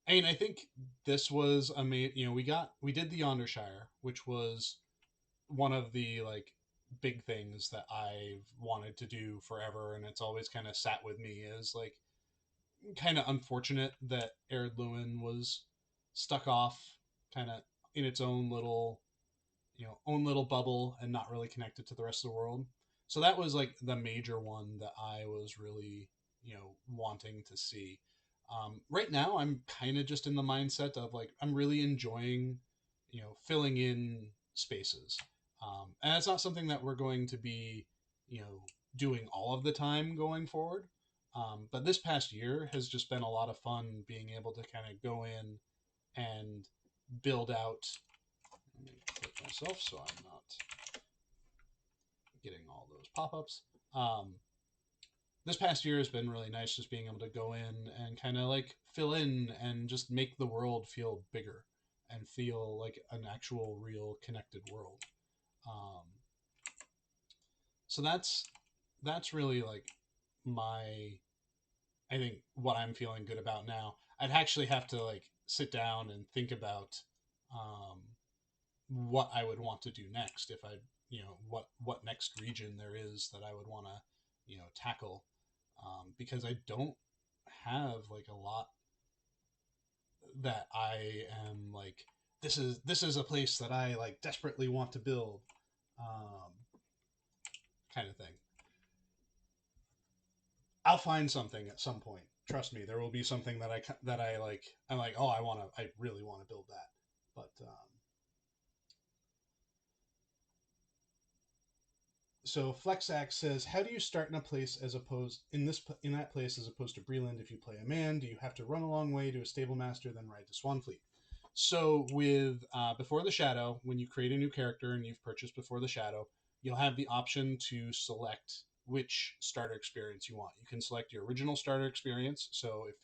mean, I think this was amazing. We did the Yondershire, which was one of the like big things that I've wanted to do forever, and it's always kind of sat with me as like kind of unfortunate that Ered Luin was stuck off kind of in its own little bubble and not really connected to the rest of the world. So that was like the major one that I was really wanting to see. Right now, I'm kind of just in the mindset of like I'm really enjoying filling in spaces, and it's not something that we're going to be doing all of the time going forward. But this past year has just been a lot of fun being able to kind of go in and build out. Let me click myself so I'm not getting all those pop-ups. This past year has been really nice, just being able to go in and kind of like fill in and just make the world feel bigger and feel like an actual real connected world. Um, so that's really like my I think what I'm feeling good about now. I'd actually have to like sit down and think about um, what I would want to do next if I, what next region there is that I would want to, tackle, because I don't have like a lot that I am like, this is a place that I like desperately want to build, um, kind of thing. I'll find something at some point. Trust me, there will be something that I like. I'm like, oh, I really want to build that. But so Flexax says, how do you start in a place as opposed in that place as opposed to Breland if you play a man? Do you have to run a long way to a stable master then ride to Swanfleet? So with Before the Shadow, when you create a new character and you've purchased Before the Shadow, you'll have the option to select which starter experience you want. You can select your original starter experience. So if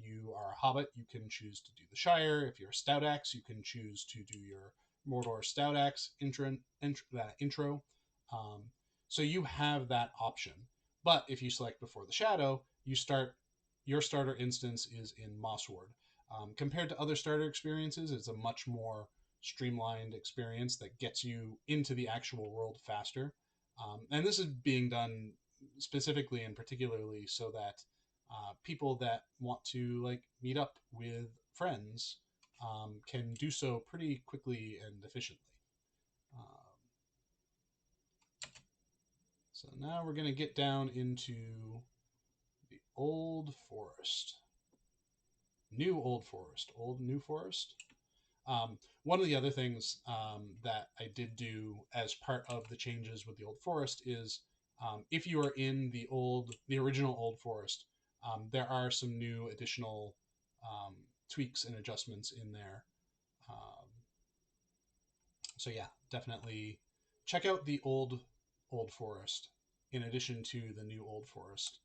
you are a Hobbit, you can choose to do the Shire. If you're a Stout Axe, you can choose to do your Mordor Stout Axe intro. Um, so you have that option. But if you select Before the Shadow, your starter instance is in Mossward. Compared to other starter experiences, it's a much more streamlined experience that gets you into the actual world faster. And this is being done specifically and particularly so that people that want to like meet up with friends can do so pretty quickly and efficiently. Um, so now we're going to get down into the Old Forest. Old New Forest. One of the other things that I did do as part of the changes with the Old Forest is if you are in the original Old Forest, there are some new additional tweaks and adjustments in there. Um, so yeah, definitely check out the Old Forest in addition to the new Old Forest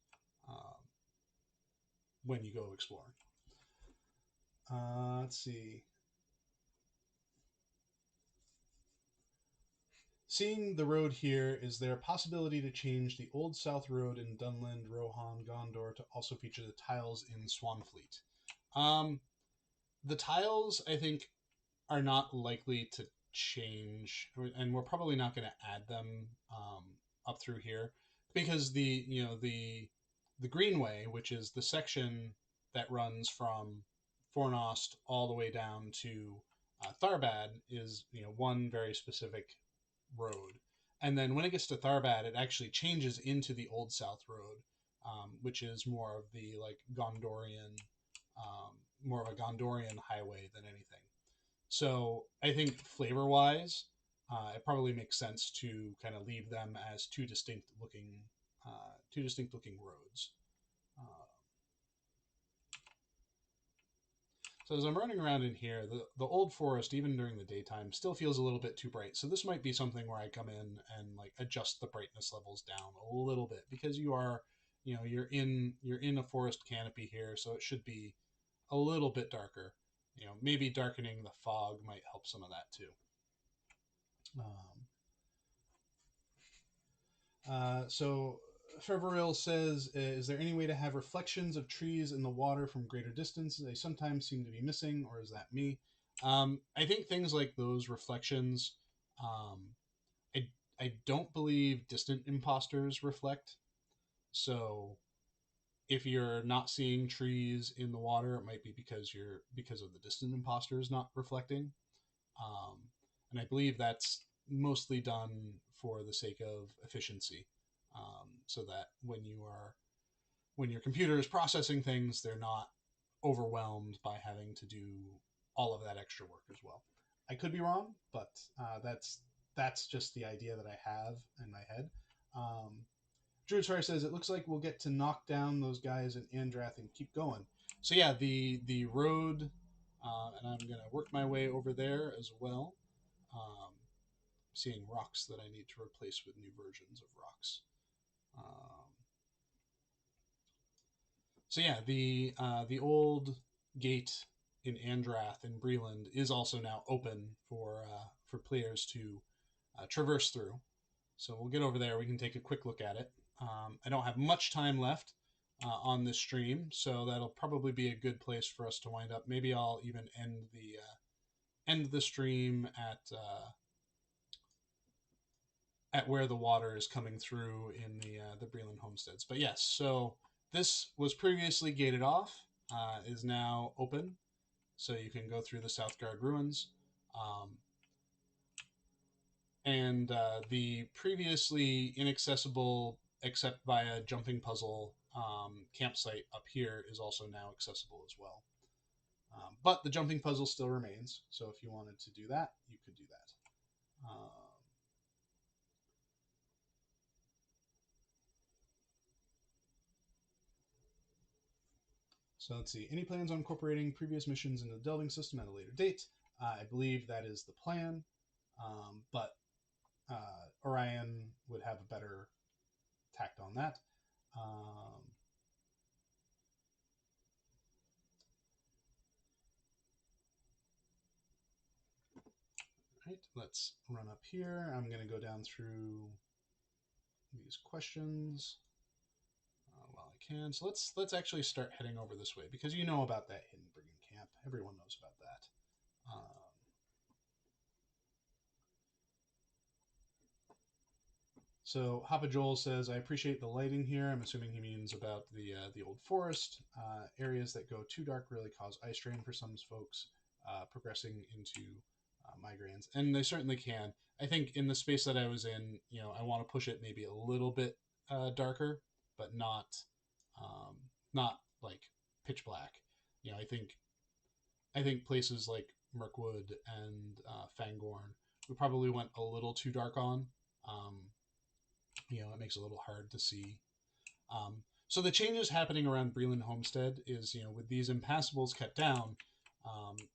when you go exploring. Let's see. Seeing the road here, is there a possibility to change the Old South Road in Dunland, Rohan, Gondor to also feature the tiles in Swanfleet? Um, the tiles, I think, are not likely to change, and we're probably not going to add them up through here because the Greenway, which is the section that runs from Fornost all the way down to Tharbad, is one very specific road. And then when it gets to Tharbad, it actually changes into the Old South Road, which is more of the like Gondorian, more of a Gondorian highway than anything. So I think flavor wise, it probably makes sense to kind of leave them as two distinct looking roads. Uh, So as I'm running around in here, the old forest, even during the daytime, still feels a little bit too bright. So this might be something where I come in and like adjust the brightness levels down a little bit because you're in a forest canopy here, so it should be a little bit darker. Maybe darkening the fog might help some of that too. Um, so Feveril says, "Is there any way to have reflections of trees in the water from greater distance? They sometimes seem to be missing, or is that me?" I think things like those reflections, um, I I don't believe distant imposters reflect. So if you're not seeing trees in the water, it might be because of the distant imposters not reflecting. Um, and I believe that's mostly done for the sake of efficiency, so that when your computer is processing things, they're not overwhelmed by having to do all of that extra work as well. I could be wrong, but that's just the idea that I have in my head. Druid's Fire says it looks like we'll get to knock down those guys in Andrath and keep going. So yeah, the road, and I'm gonna work my way over there as well. Um, Seeing rocks that I need to replace with new versions of rocks. Um, so yeah, the old gate in Andrath in Breland is also now open for players to traverse through. So we'll get over there. We can take a quick look at it. I don't have much time left on this stream, so that'll probably be a good place for us to wind up. Maybe I'll even end the stream at where the water is coming through in the Breland homesteads. But yes, so this was previously gated off, is now open, so you can go through the Southgard ruins. And the previously inaccessible, except via jumping puzzle, campsite up here is also now accessible as well. But the jumping puzzle still remains, so if you wanted to do that, you could do that. So let's see. Any plans on incorporating previous missions into the delving system at a later date? I believe that is the plan, but Orion would have a better tact on that. Right, let's run up here. I'm going to go down through these questions while I can. So let's actually start heading over this way because you know about that hidden brigand camp. Everyone knows about that. So Hapa Joel says, "I appreciate the lighting here." I'm assuming he means about the old forest areas that go too dark really cause eye strain for some folks, progressing into migraines, and they certainly can. I think in the space that I was in, I want to push it maybe a little bit darker, but not like pitch black. I think places like Mirkwood and Fangorn, we probably went a little too dark on. Um, it makes it a little hard to see. So the changes happening around Breland Homestead is, with these impassables cut down,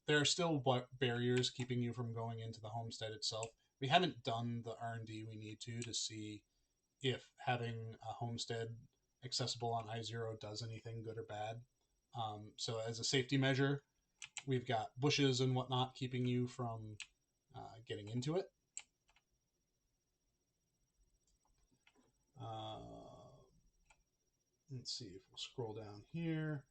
there are still barriers keeping you from going into the homestead itself. We haven't done the R&D we need to see if having a homestead accessible on I0 does anything good or bad. So as a safety measure, we've got bushes and whatnot keeping you from getting into it. Let's see if we'll scroll down here.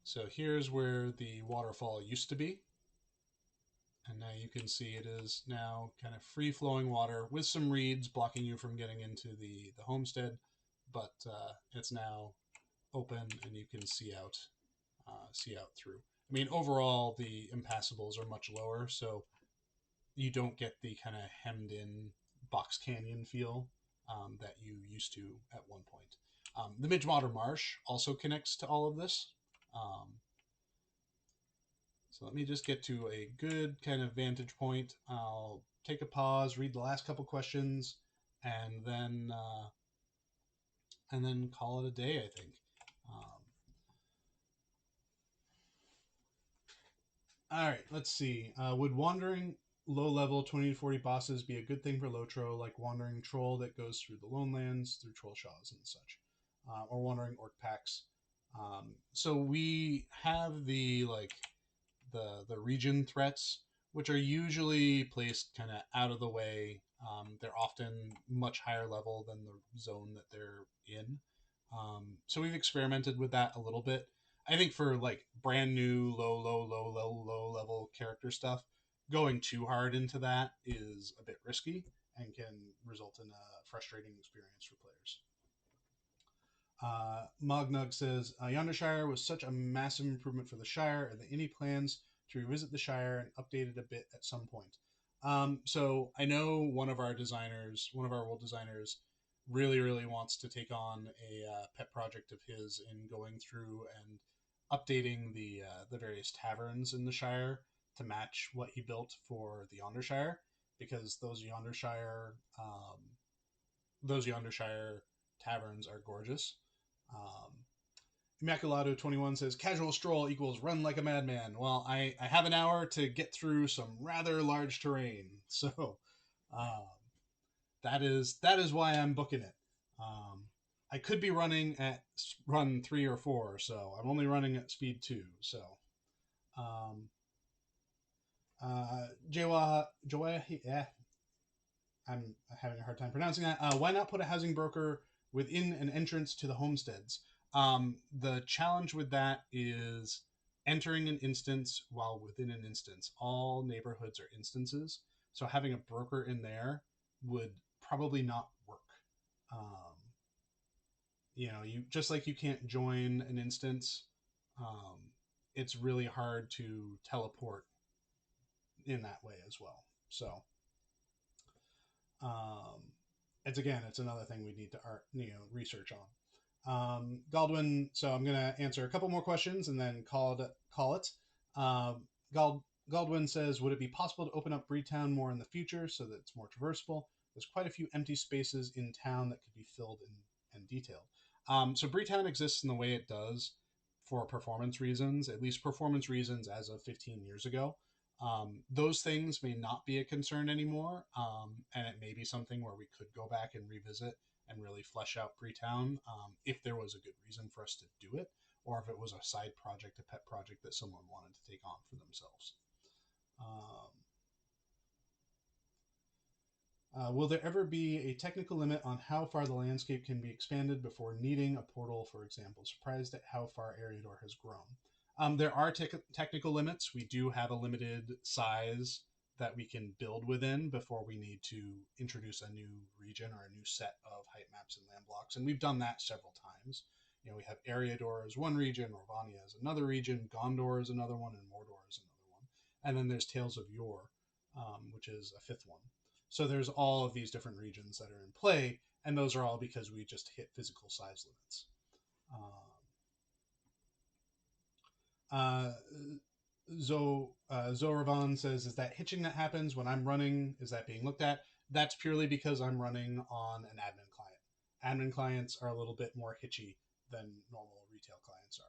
So here's where the waterfall used to be. And now you can see it is now kind of free-flowing water with some reeds blocking you from getting into the homestead. But it's now open and you can see out through. I mean, overall, the impassables are much lower, so you don't get the kind of hemmed-in box canyon feel that you used to at one point. The Midgewater Marsh also connects to all of this. So let me just get to a good kind of vantage point. I'll take a pause, read the last couple questions, and then call it a day, I think. All right, let's see. Would wandering low-level 20 to 40 bosses be a good thing for Lotro, like wandering troll that goes through the lone lands, through troll shaws and such, or wandering orc packs? So we have the region threats, which are usually placed kind of out of the way. They're often much higher level than the zone that they're in. So we've experimented with that a little bit. I think for like brand new low level character stuff, going too hard into that is a bit risky and can result in a frustrating experience for players. Mognug says, Yondershire was such a massive improvement for the Shire. Are there any plans to revisit the Shire and update it a bit at some point? So I know one of our world designers, really, really wants to take on a pet project of his in going through and updating the various taverns in the Shire to match what he built for the Yondershire, because those Yondershire taverns are gorgeous. Immaculado 21 says casual stroll equals run like a madman. Well, I have an hour to get through some rather large terrain, so that is why I'm booking it. I could be running at run 3 or 4, so I'm only running at speed 2. So, Joa, yeah, I'm having a hard time pronouncing that. Why not put a housing broker within an entrance to the homesteads. The challenge with that is entering an instance while within an instance. All neighborhoods are instances, so having a broker in there would probably not work. Um, you just like you can't join an instance. Um, it's really hard to teleport in that way as well. So um, it's another thing we need to research on. Galdwin. So I'm gonna answer a couple more questions and then call it. Um, Galdwin says, would it be possible to open up Breetown more in the future so that it's more traversable? There's quite a few empty spaces in town that could be filled and detailed. So Breetown exists in the way it does for performance reasons, at least performance reasons as of 15 years ago. Those things may not be a concern anymore, and it may be something where we could go back and revisit and really flesh out Breetown if there was a good reason for us to do it, or if it was a side project, a pet project that someone wanted to take on for themselves. Um, will there ever be a technical limit on how far the landscape can be expanded before needing a portal, for example? Surprised at how far Eriador has grown. There are technical limits. We do have a limited size that we can build within before we need to introduce a new region or a new set of height maps and land blocks. And we've done that several times. We have Eriador as one region, Ravania as another region, Gondor is another one, and Mordor is another one. And then there's Tales of Yore, which is a fifth one. So there's all of these different regions that are in play, and those are all because we just hit physical size limits. Uh, Zoravan says, is that hitching that happens when I'm running? Is that being looked at? That's purely because I'm running on an admin client. Admin clients are a little bit more hitchy than normal retail clients are.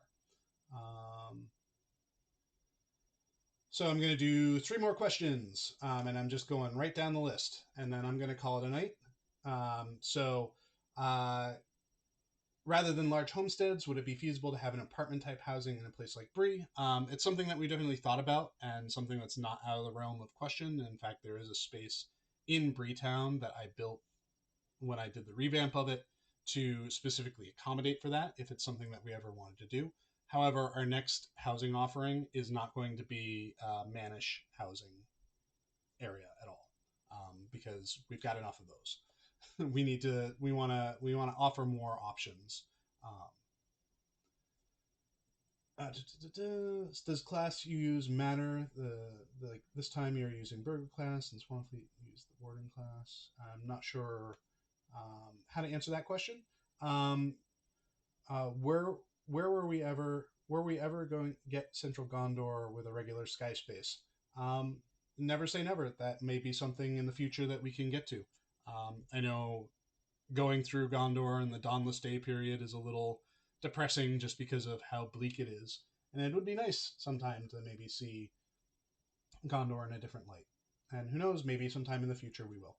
So I'm going to do 3 more questions, and I'm just going right down the list, and then I'm going to call it a night. Uh, rather than large homesteads, would it be feasible to have an apartment type housing in a place like Bree? It's something that we definitely thought about and something that's not out of the realm of question. In fact, there is a space in Breetown that I built when I did the revamp of it to specifically accommodate for that if it's something that we ever wanted to do. However, our next housing offering is not going to be a Manish housing area at all, because we've got enough of those. We want to offer more options. Does class you use matter? Like this time you're using Burger class and Swanfleet use the Warden class. I'm not sure how to answer that question. Um, where were we ever going to get Central Gondor with a regular sky space? Um, Never say never. That may be something in the future that we can get to. I know going through Gondor in the Dawnless Day period is a little depressing just because of how bleak it is, and it would be nice sometime to maybe see Gondor in a different light. And who knows, maybe sometime in the future we will.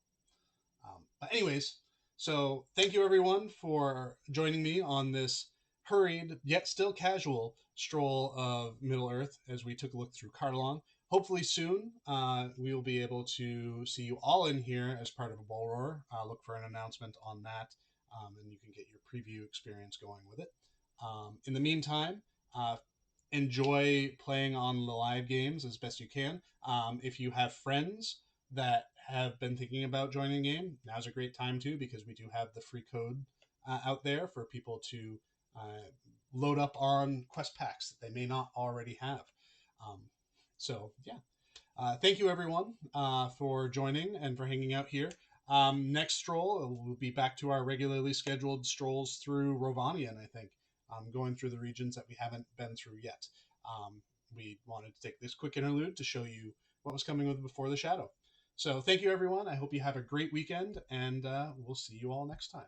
But anyways, so thank you everyone for joining me on this hurried yet still casual stroll of Middle Earth as we took a look through Cardolan. Hopefully soon we will be able to see you all in here as part of a bull roar. Look for an announcement on that, and you can get your preview experience going with it. In the meantime, enjoy playing on the live games as best you can. If you have friends that have been thinking about joining the game, now's a great time too, because we do have the free code out there for people to load up on quest packs that they may not already have. Um, yeah, thank you everyone for joining and for hanging out here. Next stroll, we'll be back to our regularly scheduled strolls through Rovanian, I think, going through the regions that we haven't been through yet. We wanted to take this quick interlude to show you what was coming with Before the Shadow. So thank you, everyone. I hope you have a great weekend, and we'll see you all next time.